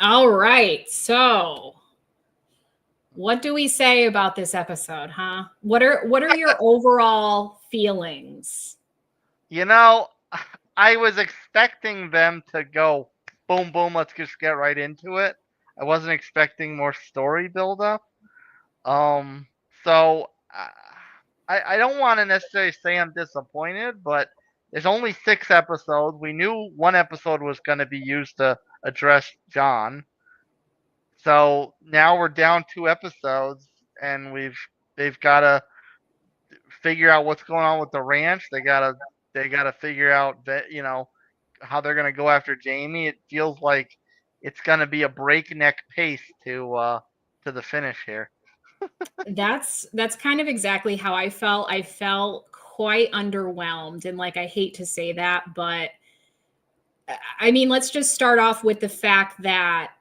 All right. So, what do we say about this episode, huh? What are your overall feelings? You know, I was expecting them to go boom, boom, let's just get right into it. I wasn't expecting more story build up. Um, so I don't want to necessarily say I'm disappointed, but there's only 6 episodes. We knew one episode was going to be used to address John. So now we're down 2 episodes, and they've got to figure out what's going on with the ranch. They gotta figure out that how they're gonna go after Jamie. It feels like it's gonna be a breakneck pace to the finish here. That's kind of exactly how I felt. I felt quite underwhelmed, and like I hate to say that, but I mean, let's just start off with the fact that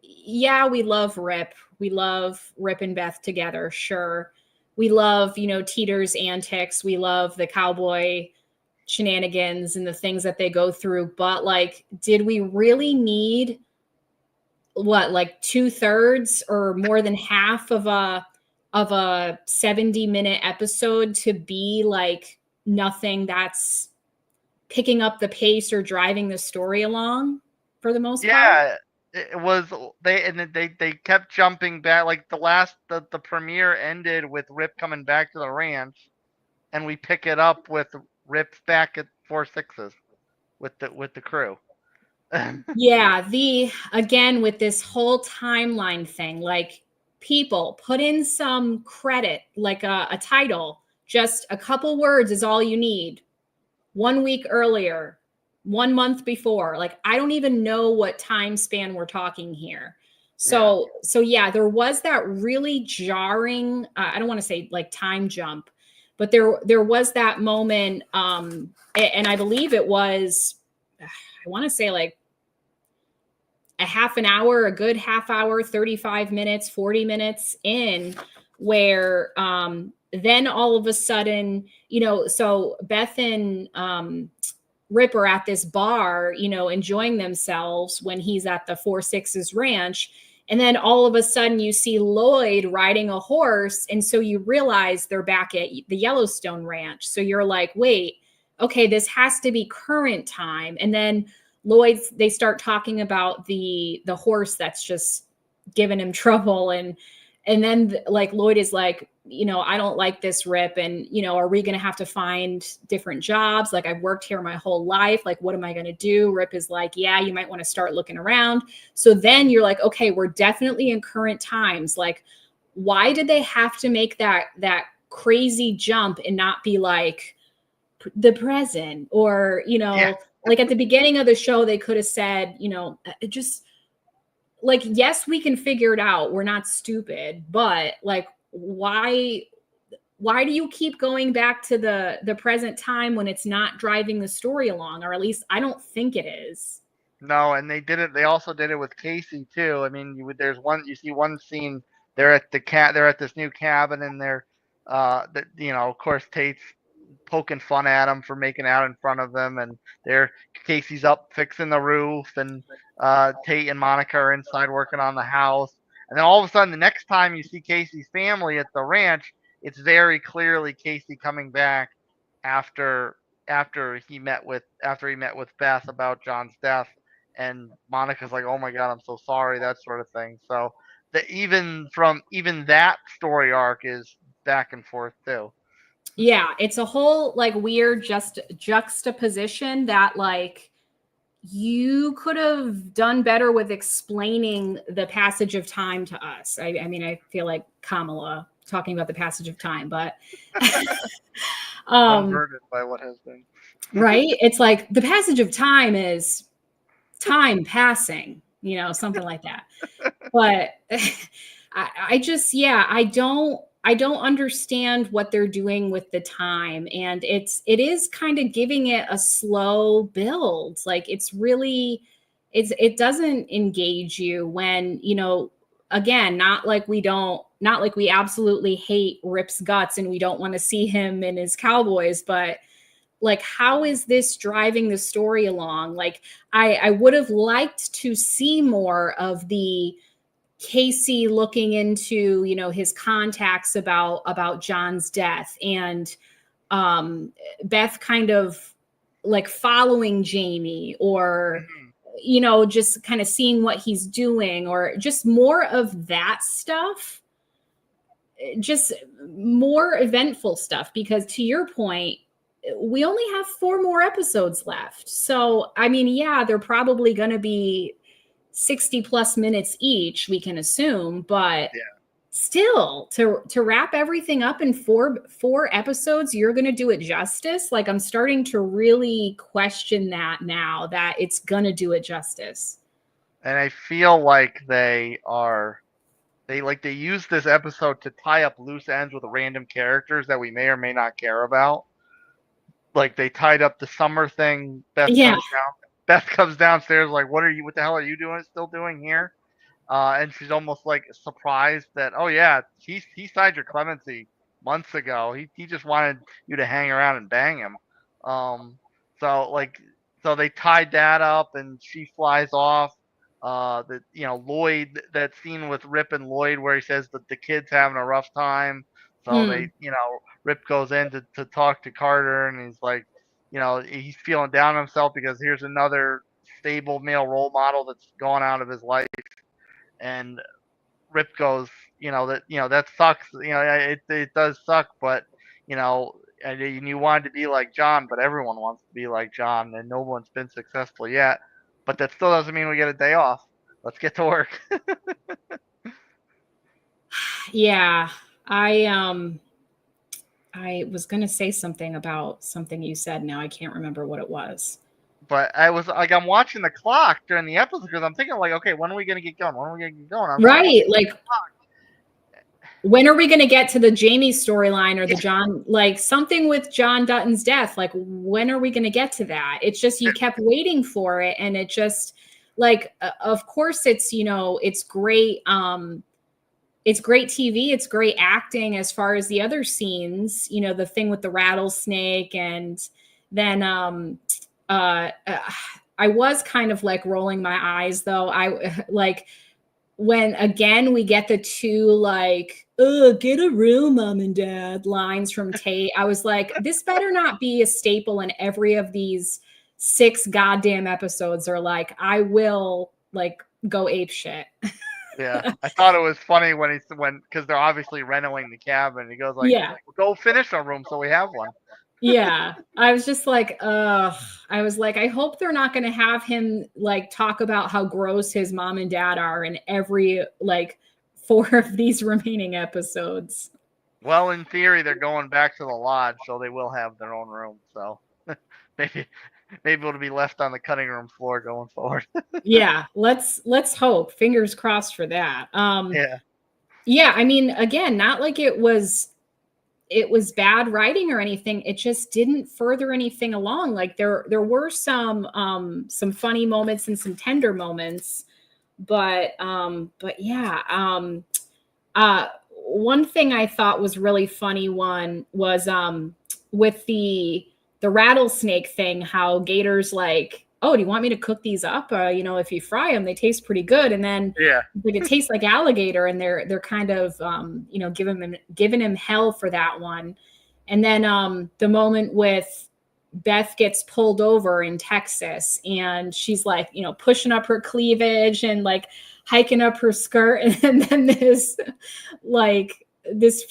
yeah, we love Rip. We love Rip and Beth together, sure. We love, Teeter's antics. We love the cowboy shenanigans and the things that they go through. But like, did we really need what, like 2/3 or more than half of a 70-minute episode to be like nothing that's picking up the pace or driving the story along for the most part? Yeah, it was they kept jumping back. Like the premiere ended with Rip coming back to the ranch, and we pick it up with Rip back at 4 6s with the crew. Yeah, the again with this whole timeline thing, like people put in some credit, like a title, just a couple words is all you need. 1 week earlier, 1 month before. Like I don't even know what time span we're talking here. Yeah. So yeah, there was that really jarring, I don't want to say like time jump, but there was that moment and I believe it was I want to say like a half an hour, a good half hour, 35 minutes, 40 minutes in, where then all of a sudden, so Beth and Rip are at this bar, enjoying themselves when he's at the 4 6s ranch. And then all of a sudden you see Lloyd riding a horse. And so you realize they're back at the Yellowstone ranch. So you're like, wait, okay, this has to be current time. And then they start talking about the horse that's just giving him trouble. And then like Lloyd is like, I don't like this, Rip. And, are we going to have to find different jobs? Like I've worked here my whole life. Like, what am I going to do? Rip is like, yeah, you might want to start looking around. So then you're like, okay, we're definitely in current times. Like, why did they have to make that crazy jump and not be like the present or, Yeah. like at the beginning of the show, they could have said, just like, yes, we can figure it out. We're not stupid, but like, why do you keep going back to the present time when it's not driving the story along? Or at least I don't think it is. No, and they did it. They also did it with Casey too. I mean, there's one. You see one scene. They're at the cat. They're at this new cabin, and of course, Tate's poking fun at him for making out in front of them, and they're Casey's up fixing the roof, and Tate and Monica are inside working on the house. And then all of a sudden, the next time you see Casey's family at the ranch, it's very clearly Casey coming back after after he met with Beth about John's death, and Monica's like, "Oh my God, I'm so sorry," that sort of thing. So even that story arc is back and forth too. Yeah, it's a whole like weird just juxtaposition that like you could have done better with explaining the passage of time to us. I mean, I feel like Kamala talking about the passage of time, but Unburdened by what has been. right? It's like the passage of time is time passing, something like that. But I just, yeah, I don't understand what they're doing with the time. And it is kind of giving it a slow build. Like it doesn't engage you when, again, not like we absolutely hate Rip's guts and we don't want to see him and his cowboys, but like, how is this driving the story along? Like, I would have liked to see more of the Kayce looking into, you know, his contacts about John's death, and Beth kind of like following Jamie, or Mhm. you know, just kind of seeing what he's doing, or just more of that stuff, just more eventful stuff. Because to your point, we only have 4 more episodes left. So, I mean, yeah, they're probably going to be 60 plus minutes each, we can assume, but Yeah. still, to wrap everything up in four episodes, you're going to do it justice? Like, I'm starting to really question that now, that it's going to do it justice. And I feel like they use this episode to tie up loose ends with random characters that we may or may not care about. Like they tied up the summer thing. Yeah. Beth comes downstairs like, what the hell are you still doing here? And she's almost like surprised that, oh yeah, he signed your clemency months ago. He just wanted you to hang around and bang him. Um, so like, so they tied that up, and she flies off. That Lloyd, that scene with Rip and Lloyd where he says that the kid's having a rough time. So Hmm. Rip goes in to talk to Carter, and he's like, he's feeling down on himself because here's another stable male role model that's gone out of his life. And Rip goes, that sucks. It does suck, but and you wanted to be like John, but everyone wants to be like John, and no one's been successful yet. But that still doesn't mean we get a day off. Let's get to work. Yeah. I was going to say something about something you said. Now I can't remember what it was. But I was like, I'm watching the clock during the episode because I'm thinking like, okay, when are we gonna get going? When are we gonna get going? I'm Right. Like, when are we going to get to the Jamie storyline, or the yeah, John, like something with John Dutton's death? Like, when are we going to get to that? It's just, you kept waiting for it. And it just, like, of course it's, you know, it's great. It's great TV. It's great acting as far as the other scenes, you know, the thing with the rattlesnake. And then, I was kind of like rolling my eyes though. I like, when again we get the two like, oh, get a room, mom and dad lines from Tate. I was like, this better not be a staple in every of these 6 goddamn episodes, or like I will like go ape shit. yeah. I thought it was funny when because they're obviously renting the cabin. He goes like, Yeah. "Go finish our room so we have one." Yeah. I was just like, I was like, I hope they're not going to have him like talk about how gross his mom and dad are in every like 4 of these remaining episodes. Well, in theory, they're going back to the lodge, so they will have their own room. So maybe it'll be left on the cutting room floor going forward. Yeah, let's hope. Fingers crossed for that. Yeah. Yeah, I mean, again, not like it was bad writing or anything. It just didn't further anything along. Like, there were some funny moments and some tender moments, but yeah. One thing I thought was really funny one was with the rattlesnake thing, how Gator's like, oh, do you want me to cook these up? You know, if you fry them, they taste pretty good. And then Yeah. like, it tastes like alligator, and they're kind of you know, giving him hell for that one. And then the moment with Beth gets pulled over in Texas, and she's like, you know, pushing up her cleavage and like hiking up her skirt. And then like this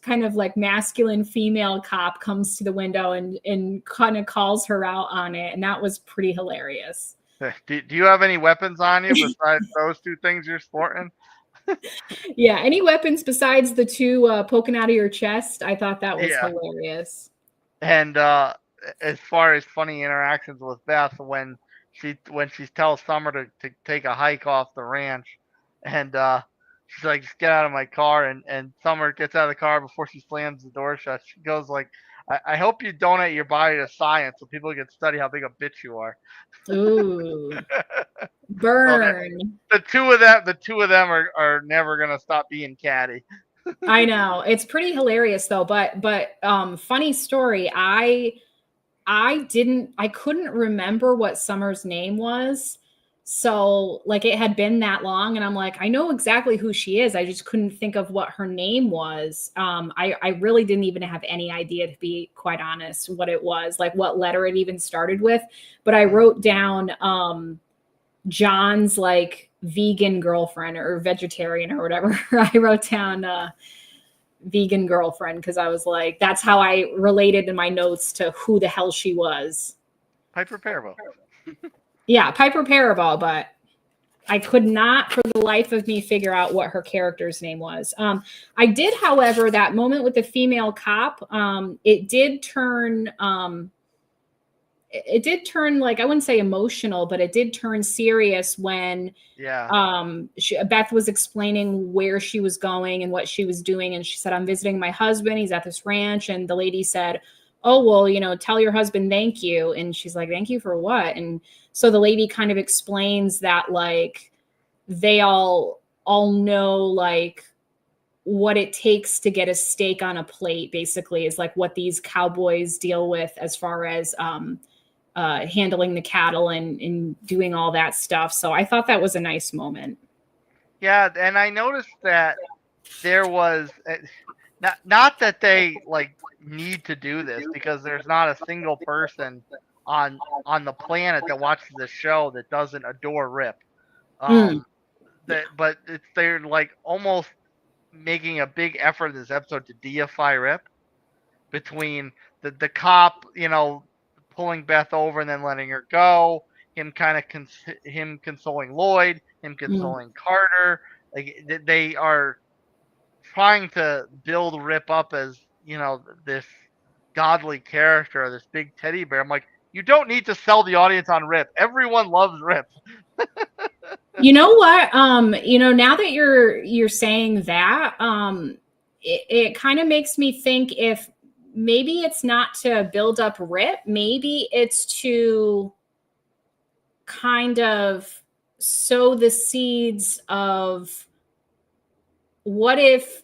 kind of like masculine female cop comes to the window and kind of calls her out on it. And that was pretty hilarious. Do you have any weapons on you besides those 2 things you're sporting? Yeah. Any weapons besides the 2 poking out of your chest? I thought that was Yeah. hilarious. And as far as funny interactions with Beth, when she tells Summer to take a hike off the ranch, and she's like, just get out of my car, and Summer gets out of the car before she slams the door shut. She goes like, I hope you donate your body to science so people can study how big a bitch you are. Ooh, So that burn. the two of them are never gonna stop being catty. I know. It's pretty hilarious though, but funny story. I couldn't remember what Summer's name was. So like it had been that long and I'm like, I know exactly who she is. I just couldn't think of what her name was. I really didn't even have any idea, to be quite honest, what it was, like what letter it even started with. But I wrote down John's like vegan girlfriend or vegetarian or whatever. I wrote down vegan girlfriend because I was like, that's how I related in my notes to who the hell she was. Piper Perabo. Yeah, Piper Parabo, but I could not for the life of me figure out what her character's name was. I did, however, that moment with the female cop, it did turn like, I wouldn't say emotional, but it did turn serious when Beth was explaining where she was going and what she was doing, and she said, I'm visiting my husband, he's at this ranch, and the lady said, oh, well, you know, tell your husband thank you. And she's like, thank you for what? And so the lady kind of explains that like they all know like what it takes to get a steak on a plate, basically, is like what these cowboys deal with as far as handling the cattle and doing all that stuff. So I thought that was a nice moment. Yeah, and I noticed that there was not that they like need to do this, because there's not a single person on the planet that watches the show that doesn't adore Rip. But they're like almost making a big effort in this episode to deify Rip, between the cop, you know, pulling Beth over and then letting her go, him kind of him consoling Lloyd, him consoling Carter. Like they are trying to build Rip up as, you know, this godly character, this big teddy bear. I'm like, you don't need to sell the audience on Rip. Everyone loves Rip. You know what? You know, now that you're saying that, it kind of makes me think if maybe it's not to build up Rip, maybe it's to kind of sow the seeds of what if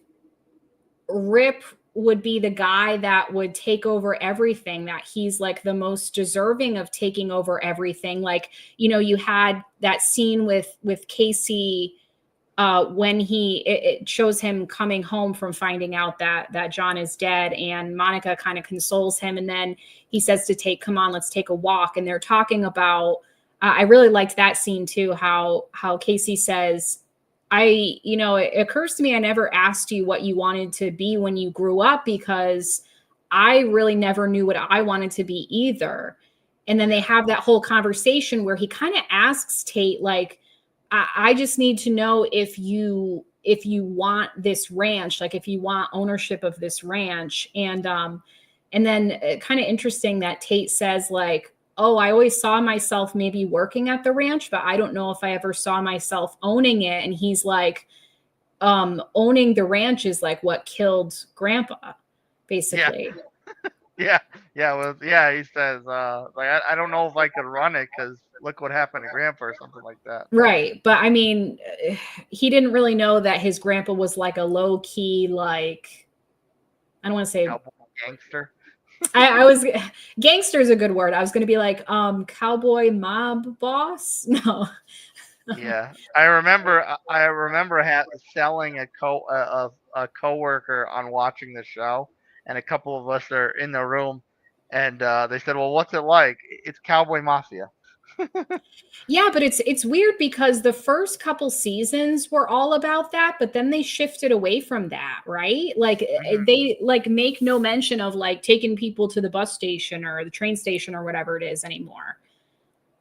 Rip would be the guy that would take over everything, that he's like the most deserving of taking over everything. Like, you know, you had that scene with Kayce when it shows him coming home from finding out that John is dead, and Monica kind of consoles him, and then he says to come on, let's take a walk. And they're talking about, I really liked that scene too, how Kayce says, you know, it occurs to me, I never asked you what you wanted to be when you grew up, because I really never knew what I wanted to be either. And then they have that whole conversation where he kind of asks Tate, like, I just need to know if you want this ranch, like if you want ownership of this ranch. And then kind of interesting that Tate says like, oh, I always saw myself maybe working at the ranch, but I don't know if I ever saw myself owning it. And he's like, owning the ranch is like what killed Grandpa, basically. Yeah. Well, yeah, he says, like, I don't know if I could run it because look what happened to Grandpa or something like that. Right. But I mean, he didn't really know that his grandpa was like a low key, like, I don't want to say cowboy gangster. I was gangster is a good word. I was going to be like, cowboy mob boss. No. Yeah. I remember selling a coworker on watching the show, and a couple of us are in the room, and they said, well, what's it like? It's cowboy mafia. Yeah, but it's weird because the first couple seasons were all about that, but then they shifted away from that, right? Like they like make no mention of like taking people to the bus station or the train station or whatever it is anymore.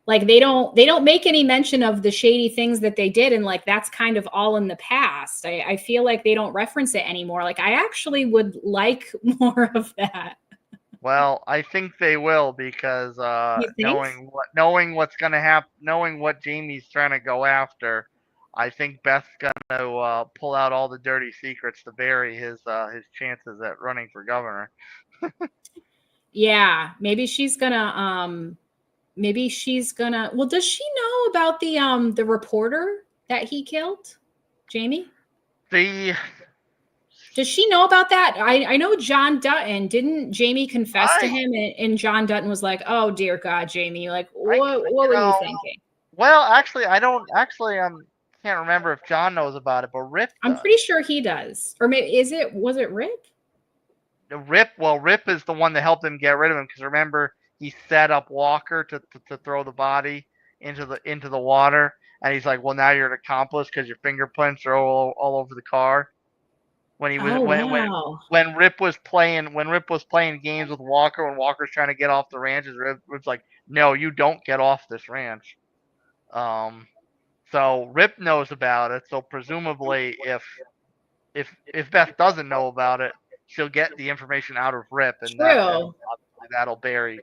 Like they don't make any mention of the shady things that they did, and like that's kind of all in the past. I feel like they don't reference it anymore. Like I actually would like more of that. Well, I think they will, because knowing what's gonna happen, knowing what Jamie's trying to go after, I think Beth's gonna pull out all the dirty secrets to bury his chances at running for governor. Yeah, maybe she's gonna well, does she know about the reporter that he killed, Jamie? Does she know about that? I know John Dutton. Didn't Jamie confess to I, him? And John Dutton was like, "Oh dear God, Jamie, like I, what were you thinking?" well, actually, I don't actually. Can't remember if John knows about it, but Rip I'm does. pretty sure he does. Or maybe was it Rip? Rip is the one that helped him get rid of him because remember he set up Walker to throw the body into the water, and he's like, well, now you're an accomplice because your fingerprints are all over the car. When he was Oh wow. when Rip was playing games with Walker when Walker's trying to get off the ranch, Rip's like, no, you don't get off this ranch. So Rip knows about it. So presumably, if Beth doesn't know about it, she'll get the information out of Rip, and True. that'll bury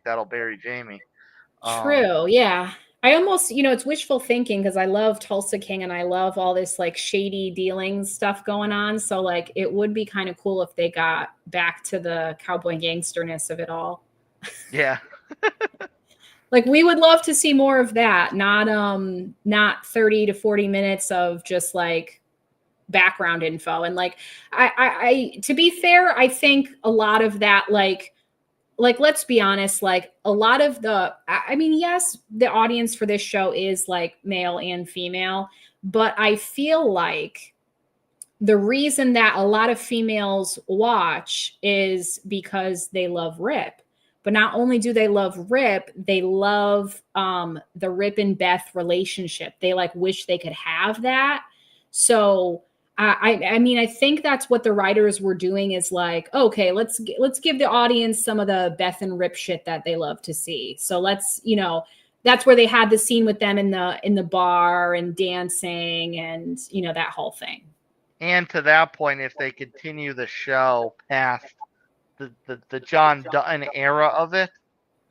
Jamie. True. Yeah. I almost, it's wishful thinking because I love Tulsa King and I love all this like shady dealings stuff going on. So like it would be kind of cool if they got back to the cowboy gangsterness of it all. Yeah. Like we would love to see more of that, not 30 to 40 minutes of just like background info. And like I to be fair, I think a lot of that like let's be honest, like a lot of I mean, yes, the audience for this show is like male and female, but I feel like the reason that a lot of females watch is because they love Rip. But not only do they love Rip, they love the Rip and Beth relationship. They like wish they could have that. So I mean, I think that's what the writers were doing is like, okay, let's give the audience some of the Beth and Rip shit that they love to see. So let's, that's where they had the scene with them in the bar and dancing and, that whole thing. And to that point, if they continue the show past the John Dutton era of it,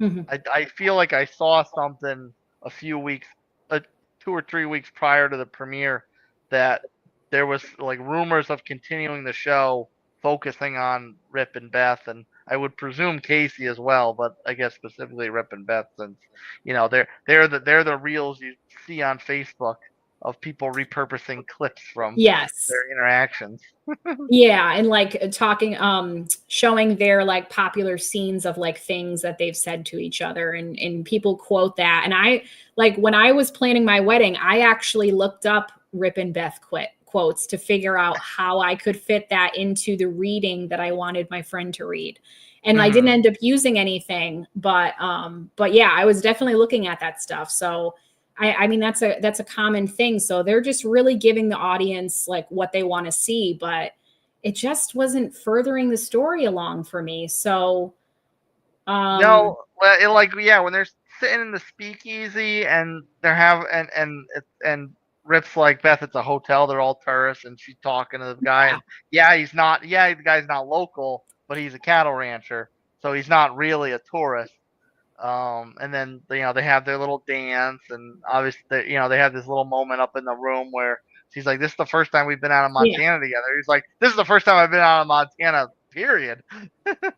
Mm-hmm. I feel like I saw something a few weeks, 2 or 3 weeks prior to the premiere that there was like rumors of continuing the show focusing on Rip and Beth, and I would presume Kayce as well, but I guess specifically Rip and Beth, since they're the reels you see on Facebook of people repurposing clips from Yes. their interactions. Yeah, and like talking, showing their like popular scenes of like things that they've said to each other, and people quote that. And I like when I was planning my wedding, I actually looked up Rip and Beth quotes to figure out how I could fit that into the reading that I wanted my friend to read. And I didn't end up using anything, but yeah, I was definitely looking at that stuff. So I mean, that's a common thing. So they're just really giving the audience like what they want to see, but it just wasn't furthering the story along for me. So, No, well, when they're sitting in the speakeasy and they're and Rip's like, Beth, it's a hotel. They're all tourists, and she's talking to the guy, and he's not. Yeah, the guy's not local, but he's a cattle rancher, so he's not really a tourist. And then they have their little dance, and obviously they have this little moment up in the room where she's like, "This is the first time we've been out of Montana together." He's like, "This is the first time I've been out of Montana, period."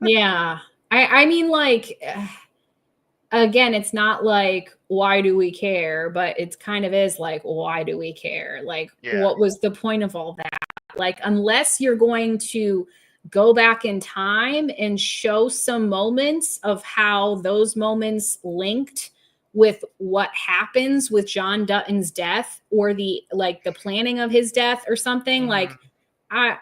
Yeah, I mean, like, again, it's not like why do we care, but it's kind of is like why do we care? Like, what was the point of all that? Like, unless you're going to go back in time and show some moments of how those moments linked with what happens with John Dutton's death or the planning of his death or something, like I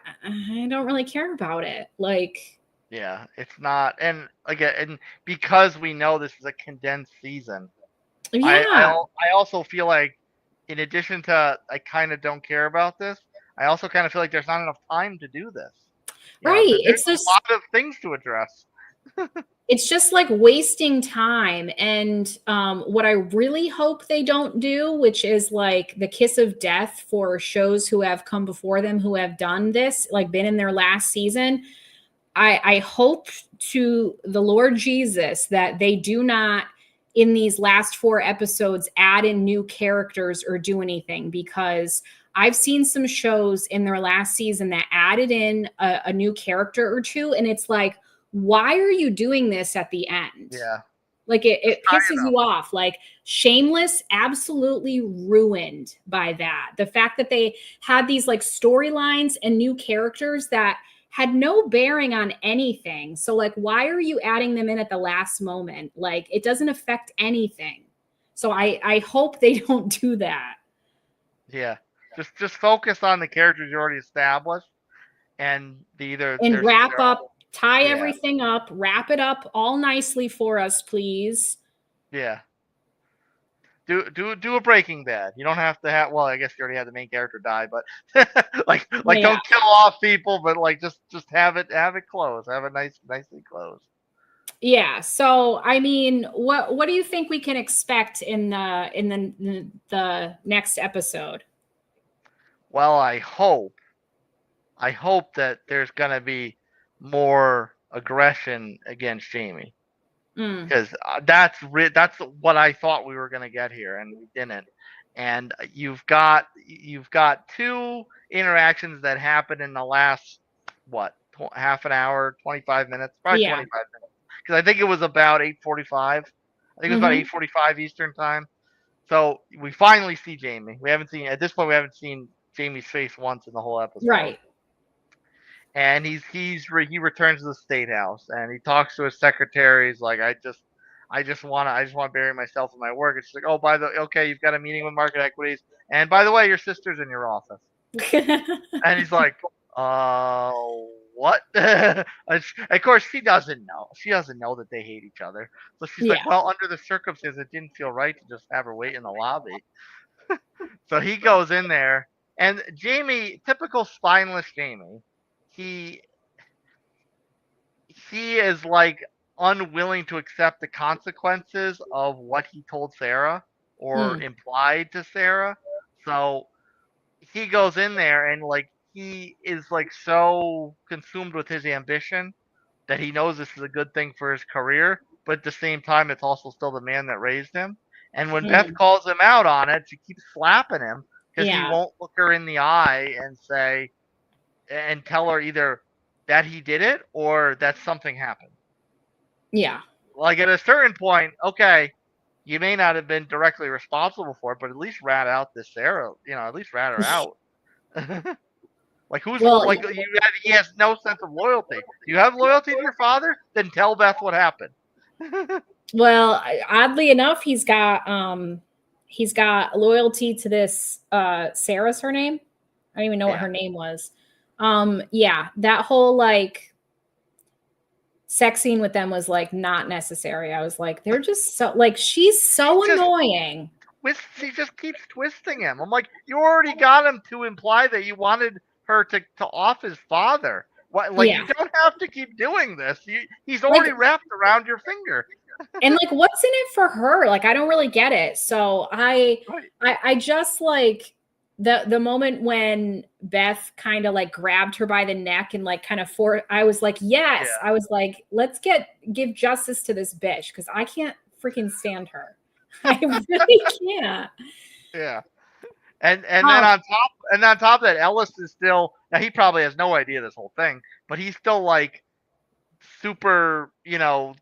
don't really care about it. Like, yeah, it's not, and again, and because we know this is a condensed season, I also feel like, in addition to I kind of don't care about this, I also kind of feel like there's not enough time to do this. Right. There's a lot of things to address. It's just like wasting time. And what I really hope they don't do, which is like the kiss of death for shows who have come before them, who have done this, like been in their last season. I hope to the Lord Jesus that they do not, in these last 4 episodes, add in new characters or do anything, because I've seen some shows in their last season that added in a new character or two. And it's like, why are you doing this at the end? Yeah. Like it pisses you off. Like Shameless, absolutely ruined by that. The fact that they had these like storylines and new characters that had no bearing on anything. So like, why are you adding them in at the last moment? Like, it doesn't affect anything. So I hope they don't do that. Yeah. Just focus on the characters you already established, and And there's wrap up, tie yeah, everything up, wrap it up all nicely for us, please. yeah. Do a Breaking Bad. You don't have to have. Well, I guess you already had the main character die, but like Yeah. don't kill off people, but like just have it close. Have it nicely closed. Yeah. So I mean, what do you think we can expect in the next episode? Well, I hope that there's gonna be more aggression against Jamie, Mm, because that's what I thought we were gonna get here, and we didn't. And you've got two interactions that happened in the last what half an hour, 25 minutes, probably yeah. 25 minutes, because I think it was about 8:45. I think it was about Mm-hmm. 8:45 Eastern time. So we finally see Jamie. We haven't seen at this point. We haven't seen Jamie's face once in the whole episode. Right. And he returns to the state house, and he talks to his secretary. He's like, I just want to bury myself in my work. And she's like, oh, okay, you've got a meeting with market equities, and by the way, your sister's in your office. And he's like, what? Of course, she doesn't know. She doesn't know that they hate each other. So she's Yeah. like, well, under the circumstances, it didn't feel right to just have her wait in the lobby. So he goes in there, and Jamie, typical spineless Jamie, he he is like unwilling to accept the consequences of what he told Sarah or Mm, implied to Sarah. So he goes in there, and like he is like so consumed with his ambition that he knows this is a good thing for his career, but at the same time it's also still the man that raised him. And when Beth mm, calls him out on it, she keeps slapping him because he yeah. won't look her in the eye and say and tell her either that he did it or that something happened. Yeah. Like at a certain point, okay, you may not have been directly responsible for it, but at least rat out this Sarah. At least rat her out. Like Well, he has no sense of loyalty. Do you have loyalty to your father? Then tell Beth what happened. well, oddly enough, he's got loyalty to this Sarah's her name. I don't even know what Yeah. her name was. Yeah, that whole like sex scene with them was like not necessary. I was like, they're just so like she's so Just annoying. she just keeps twisting him. I'm like, you already got him to imply that you wanted her to off his father. What? Like, you Yeah. don't have to keep doing this. He's Like already wrapped around your finger. and like what's in it for her? Like I don't really get it. So Right. I just like the moment when Beth kind of like grabbed her by the neck and like kind of I was like, yes. Yeah. I was like, let's give justice to this bitch because I can't freaking stand her. I really can't. Yeah. And then on top of that, Ellis is still now he probably has no idea this whole thing, but he's still like super,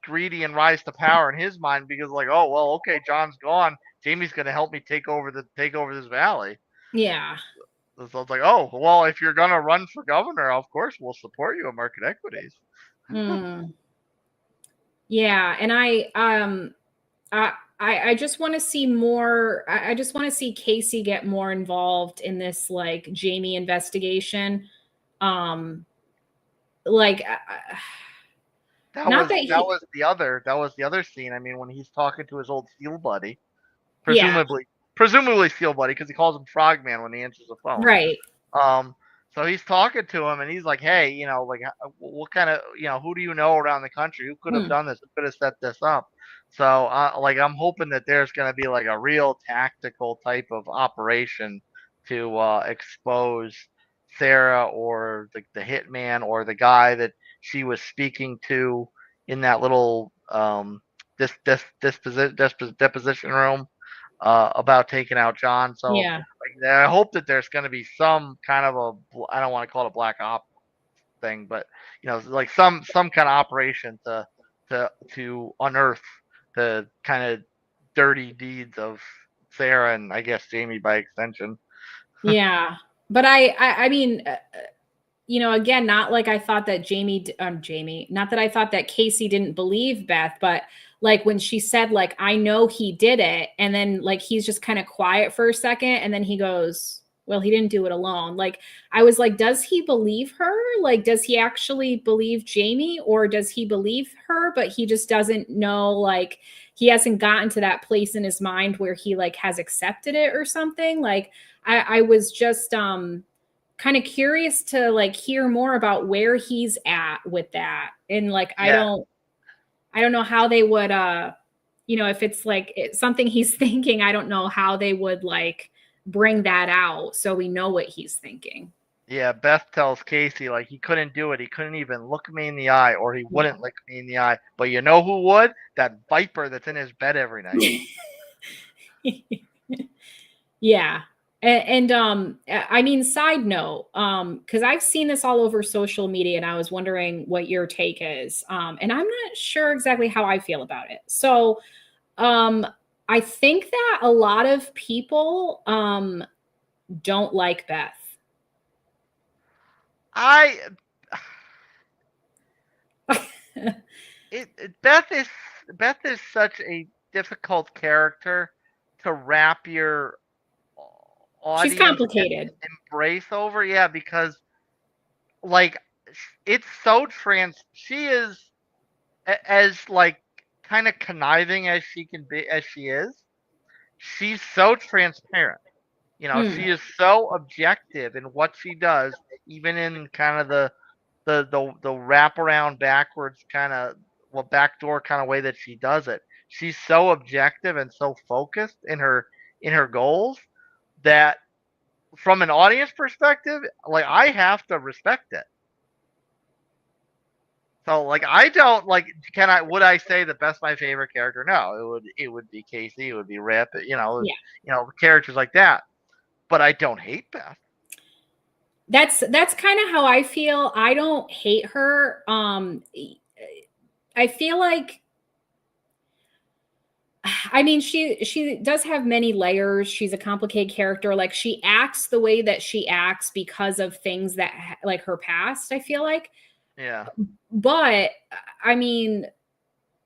greedy and rise to power in his mind because like, oh well, okay, John's gone. Jamie's gonna help me take over this valley. Yeah. So it's like, oh well, if you're gonna run for governor, of course we'll support you at market equities. Mm. Yeah. And I just want to see more. I just want to see Kayce get more involved in this like Jamie investigation. Like not that he, That was the other scene. I mean, when he's talking to his old steel buddy, yeah, presumably steel buddy, because he calls him Frogman when he answers the phone. right. Um, so he's talking to him, and he's like, "Hey, like, what kind of, who do you know around the country who could have Hmm. done this? Who could have set this up?" So, like, I'm hoping that there's gonna be like a real tactical type of operation to expose Sarah or the hitman or the guy that she was speaking to in that little deposition room about taking out John. So Yeah. like, I hope that there's going to be some kind of I don't want to call it a black op thing, but like some kind of operation to unearth the kind of dirty deeds of Sarah and I guess Jamie by extension. Yeah. But I mean, again, not like I thought that not that I thought that Kayce didn't believe Beth, but like when she said, like, I know he did it. And then like, he's just kind of quiet for a second. And then he goes, well, he didn't do it alone. Like, I was like, does he believe her? Like, does he actually believe Jamie, or does he believe her, but he just doesn't know, like, he hasn't gotten to that place in his mind where he like has accepted it or something. Like, I was just, kind of curious to like hear more about where he's at with that. And like, I don't know how they would, if it's like something he's thinking, I don't know how they would like bring that out so we know what he's thinking. Yeah, Beth tells Kayce, like, he couldn't do it. He couldn't even look me in the eye, or he wouldn't look me in the eye. But you know who would? That viper that's in his bed every night. Yeah. And I mean, side note, because I've seen this all over social media, and I was wondering what your take is. And I'm not sure exactly how I feel about it. So I think that a lot of people don't like Beth. Beth is such a difficult character to wrap your audience She's complicated. embrace over. Yeah, because like it's so she is as like kind of conniving as she can be, as she is. She's so transparent. She is so objective in what she does, even in kind of the wraparound backwards kind of, well, backdoor kind of way that she does it. She's so objective and so focused in her goals that from an audience perspective, like, I have to respect it. So like, I don't like, would I say that Beth's my favorite character? No, it would be Kayce, it would be Rip, characters like that. But I don't hate Beth. That's kind of how I feel. I don't hate her. I feel like, I mean, she does have many layers. She's a complicated character. Like, she acts the way that she acts because of things that like her past, I feel like. Yeah. But I mean,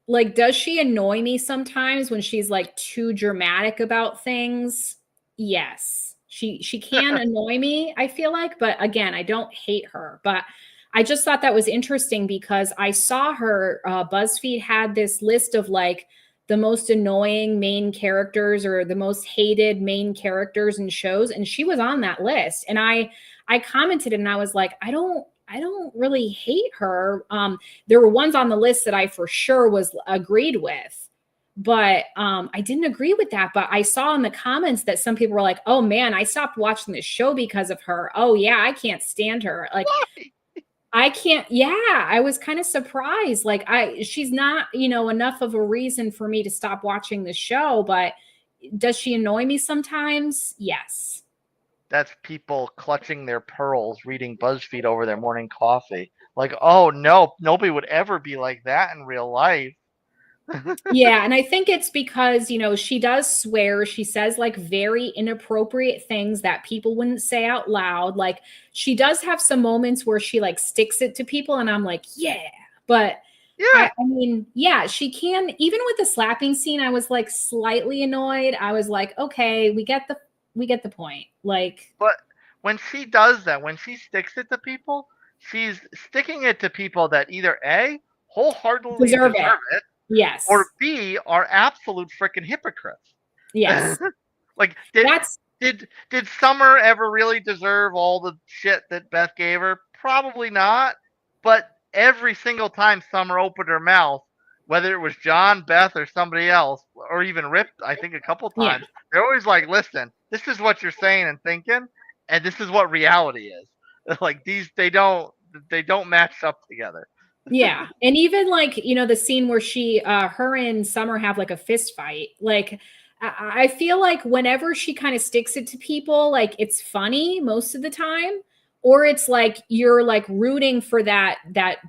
like, does she annoy me sometimes when she's like too dramatic about things? Yes. She can annoy me, I feel like, but again, I don't hate her. But I just thought that was interesting because I saw her, BuzzFeed had this list of like the most annoying main characters or the most hated main characters in shows, and she was on that list. And I commented and I was like, I don't really hate her. There were ones on the list that I for sure was agreed with, but I didn't agree with that. But I saw in the comments that some people were like, oh man, I stopped watching this show because of her. Oh yeah, I can't stand her. Like, I can't. Yeah, I was kind of surprised. Like, she's not, enough of a reason for me to stop watching the show. But does she annoy me sometimes? Yes. That's people clutching their pearls, reading BuzzFeed over their morning coffee. Like, oh no, nobody would ever be like that in real life. Yeah, and I think it's because, she does swear. She says like very inappropriate things that people wouldn't say out loud. Like, she does have some moments where she like sticks it to people, and I'm like, yeah. But yeah, I mean, yeah, she can. Even with the slapping scene, I was like slightly annoyed. I was like, okay, we get the point. Like, but when she does that, when she sticks it to people, she's sticking it to people that either A, wholeheartedly deserve it, yes, or B, are absolute freaking hypocrites. Yes. Like, did Summer ever really deserve all the shit that Beth gave her? Probably not. But every single time Summer opened her mouth, whether it was John, Beth, or somebody else, or even Rip, I think a couple times, they're always like, listen, this is what you're saying and thinking, and this is what reality is. Like, they don't match up together. Yeah. And even like, the scene where her and Summer have like a fist fight. Like, I feel like whenever she kind of sticks it to people, like, it's funny most of the time, or it's like you're like rooting for that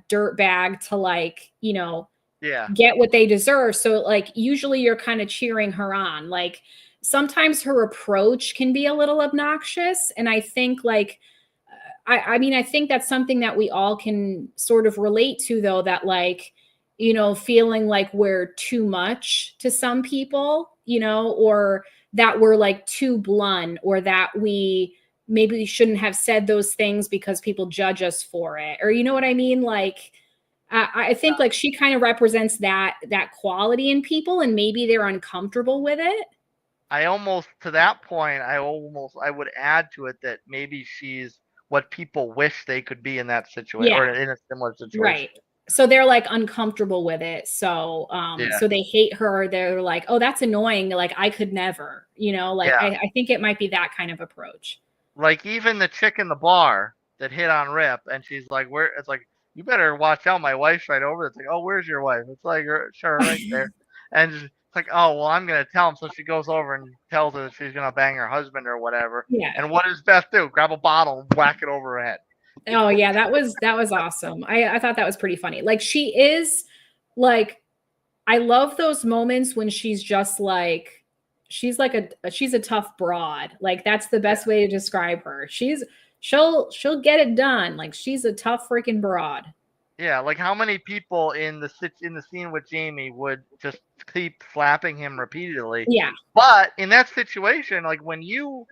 dirt bag to like, get what they deserve. So like usually you're kind of cheering her on. Like, sometimes her approach can be a little obnoxious, and I think like I mean, I think that's something that we all can sort of relate to, though, that like, feeling like we're too much to some people, or that we're like too blunt, or that we maybe shouldn't have said those things because people judge us for it, or you know what I mean? Like, I think like she kind of represents that quality in people, and maybe they're uncomfortable with it. I almost to that point, I would add to it that maybe she's what people wish they could be in that situation Yeah. or in a similar situation. Right. So they're like uncomfortable with it. So Yeah. so they hate her. They're like, oh, that's annoying. Like I could never, like Yeah. I think it might be that kind of approach. Like even the chick in the bar that hit on Rip, and she's like, "Where?" It's like, "You better watch out. My wife's right over." It's like, "Oh, where's your wife?" It's like, "Sure, right there." And it's like, "Oh, well, I'm gonna tell him." So she goes over and tells her that she's gonna bang her husband or whatever. Yeah. And what does Beth do? Grab a bottle and whack it over her head. Oh yeah, that was awesome. I thought that was pretty funny. Like she is like I love those moments when she's just like she's like she's a tough broad. Like that's the best way to describe her. She'll get it done. Like she's a tough freaking broad. Yeah, like how many people in the scene with Jamie would just keep slapping him repeatedly? Yeah. But in that situation, like when you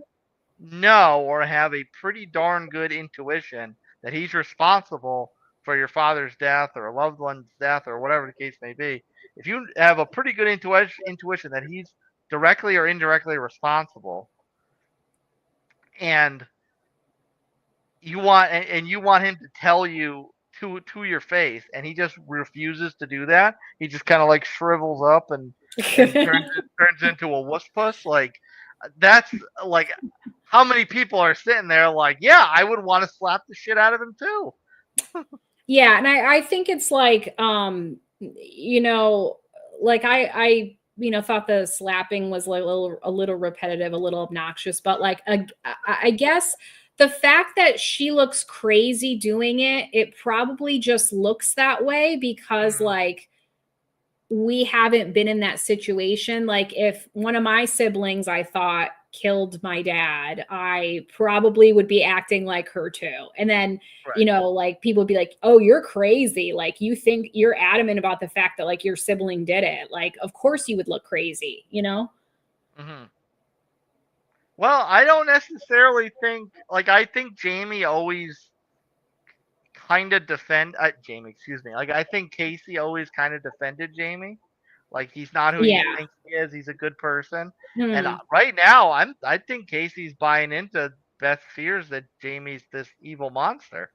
know or have a pretty darn good intuition that he's responsible for your father's death or a loved one's death or whatever the case may be, if you have a pretty good intuition that he's directly or indirectly responsible, and you want him to tell you to your face, and he just refuses to do that. He just kind of like shrivels up and turns into a wuss puss. Like that's like how many people are sitting there like, yeah, I would want to slap the shit out of him too. Yeah, and I think it's like like I thought the slapping was like a little repetitive, a little obnoxious, but like I guess the fact that she looks crazy doing it, it probably just looks that way because like we haven't been in that situation. Like if one of my siblings I thought killed my dad, I probably would be acting like her too. And then, Right. like people would be like, "Oh, you're crazy. Like you think you're adamant about the fact that like your sibling did it. Like of course you would look crazy." Mm-hmm. Well, I don't necessarily think like I think Jamie always kind of Jamie, excuse me. Like I think Kayce always kind of defended Jamie. Like he's not who you Yeah. think he is. He's a good person. And Hmm. right now, I think Casey's buying into Beth's fears that Jamie's this evil monster.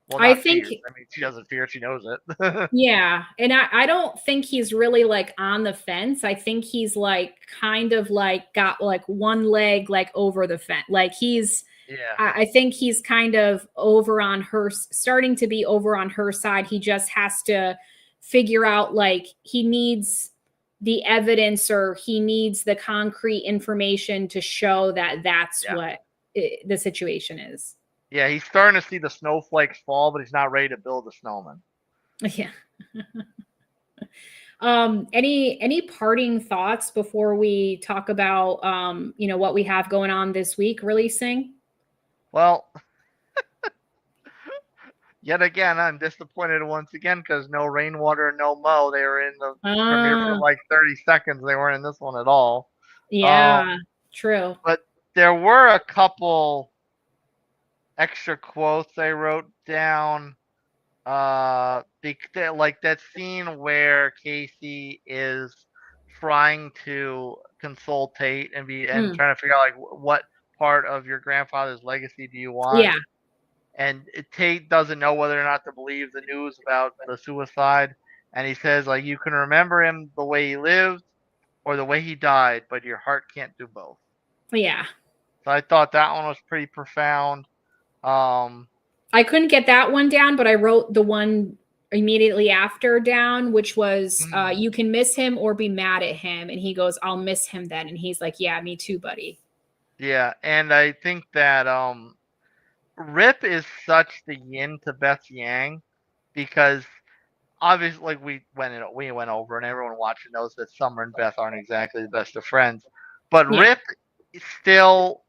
Well, I not think fears. I mean, she doesn't fear; she knows it. yeah, and I don't think he's really like on the fence. I think he's like kind of like got like one leg like over the fence. Like Yeah, I think he's kind of over on her, starting to be over on her side. He just has to figure out like he needs the evidence or he needs the concrete information to show that that's yeah, what the situation is. yeah. He's starting to see the snowflakes fall, but he's not ready to build a snowman. Yeah. Any parting thoughts before we talk about what we have going on this week releasing? Well, yet again, I'm disappointed once again because no Rainwater, no Mo. They were in the premiere for Ah, like 30 seconds. They weren't in this one at all. yeah, true. But there were a couple extra quotes I wrote down. Like that scene where Kayce is trying to console Tate and Mm, trying to figure out like what part of your grandfather's legacy do you want, yeah, and Tate doesn't know whether or not to believe the news about the suicide, and he says like you can remember him the way he lived or the way he died, but your heart can't do both. yeah. So I thought that one was pretty profound. Um, I couldn't get that one down, but I wrote the one immediately after down, which was you can miss him or be mad at him. And he goes, I'll miss him then. And he's like, yeah, me too, buddy. yeah, and I think that Rip is such the yin to Beth's yang because obviously, like we went over, and everyone watching knows that Summer and Beth aren't exactly the best of friends, but Yeah. Rip still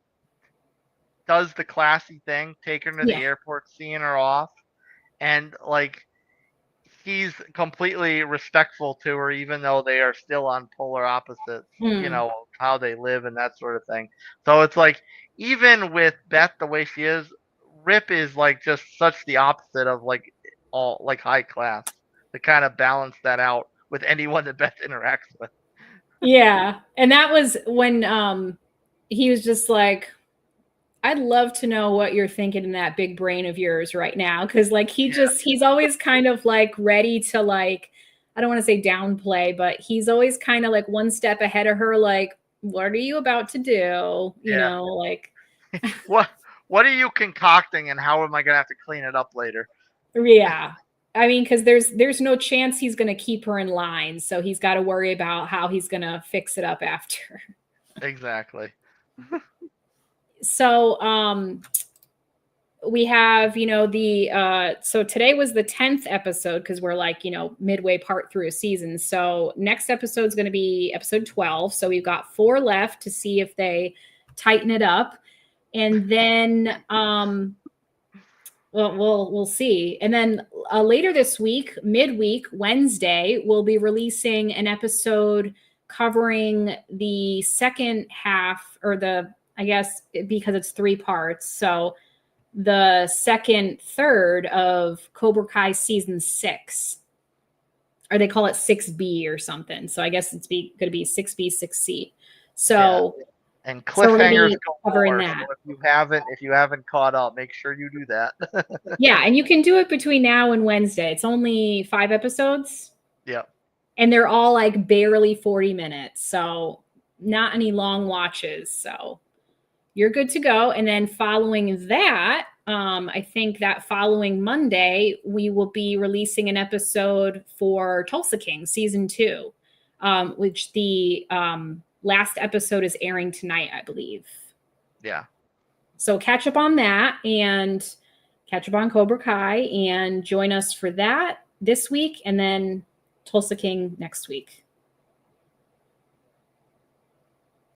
does the classy thing, take her to the airport, seeing her off, and like he's completely respectful to her, even though they are still on polar opposites, you know, how they live and that sort of thing. So it's like, even with Beth the way she is, Rip is like just such the opposite of like all like high class to kind of balance that out with anyone that Beth interacts with. Yeah. And that was when he was just like, I'd love to know what you're thinking in that big brain of yours right now. Cause like he's always kind of like ready to like, I don't want to say downplay, but he's always kind of like one step ahead of her, like, what are you about to do? You know, like what are you concocting and how am I gonna have to clean it up later? Yeah. I mean, because there's no chance he's gonna keep her in line. So he's got to worry about how he's gonna fix it up after. Exactly. So we have, you know, so today was the 10th episode because we're like, you know, midway part through a season. So next episode is going to be episode 12. So we've got 4 left to see if they tighten it up. And then well, we'll see. And then later this week, midweek, Wednesday, we'll be releasing an episode covering the second half, or I guess because it's 3 parts. So the second third of Cobra Kai season 6, or they call it 6B or something. So I guess it's going to be 6B, 6C. So and cliffhangers covering that. So if you haven't caught up, make sure you do that. Yeah, and you can do it between now and Wednesday. It's only 5 episodes. Yep. And they're all like barely 40 minutes. So not any long watches. So you're good to go. And then following that, I think that following Monday, we will be releasing an episode for Tulsa King season 2, which the last episode is airing tonight, I believe. Yeah. So catch up on that and catch up on Cobra Kai and join us for that this week and then Tulsa King next week.